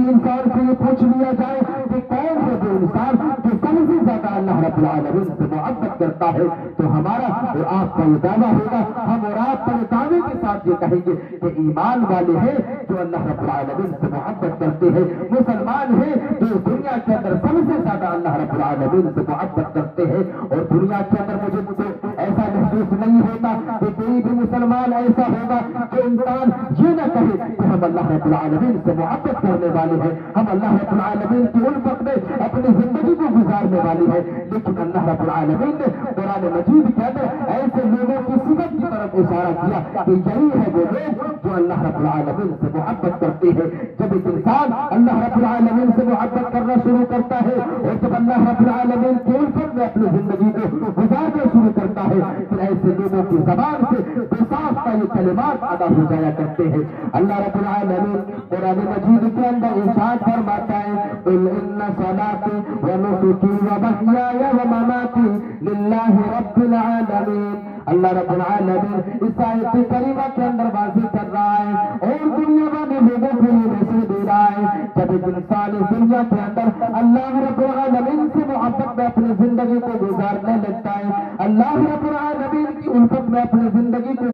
कभी इंसान से ये पूछ लिया जाए कि कौन है वो इंसान जो सबसे ज्यादा अल्लाह रब्बुल आलमीन से मोहब्बत करता है, तो हमारा और आपका ये दावा होगा, हम और आप पर दावे के साथ ये कहेंगे कि ईमान वाले हैं जो अल्लाह रब्बुल आलमीन से मोहब्बत करते हैं, मुसलमान हैं जो दुनिया के अंदर सबसे ज्यादा अल्लाह रब्बुल आलमीन से मोहब्बत करते हैं। और दुनिया के अंदर मुझे ऐसा महसूस नहीं होता कि कोई भी मुसलमान ऐसा होगा कि इंसान ये न कहे कि हम अल्लाह रब्बुल आलमीन से मोहब्बत करने वाले हैं, हम अल्लाह रब्बुल आलमीन की उल्फत में अपनी जिंदगी को गुजारने वाले हैं। लेकिन अल्लाह रब्बुल आलमीन ने कुरान मजीद के अंदर ऐसे लोगों की सिफत की तरफ इशारा किया कि यही है वो लोग जो अल्लाह रब्बुल आलमीन से मोहब्बत करते हैं। जब एक इंसान अल्लाह रब्बुल आलमीन से मोहब्बत करना शुरू करता है और जब अल्लाह रब्बुल आलमीन की उल्फत में अपनी जिंदगी को गुजारना शुरू करता है, फिर ऐसे लोगों की ज़बान से बेसाख्ता ये कलिमात अदा हो जाया करते हैं। अल्लाह रब्बुल आलमीन कुरान मजीद के अंदर इरशाद फरमाता है, कुल इन्ना सलाती व नुसुकी व महयाया व ममाती लिल्लाहि रब्बिल आलमीन। अल्लाह रब्बुल आलमीन इस आयत करीमा के अंदर वाज़िह कर रहा है और दुनिया वाले लोगों को ये मैसेज दे रहा है, जब एक इंसान इस दुनिया के अंदर अल्लाह रब्बुल आलमीन से मोहब्बत में अपनी जिंदगी को गुजारने लगता है, अल्लाह रब्बुल आलमीन की उल्फत में अपनी जिंदगी को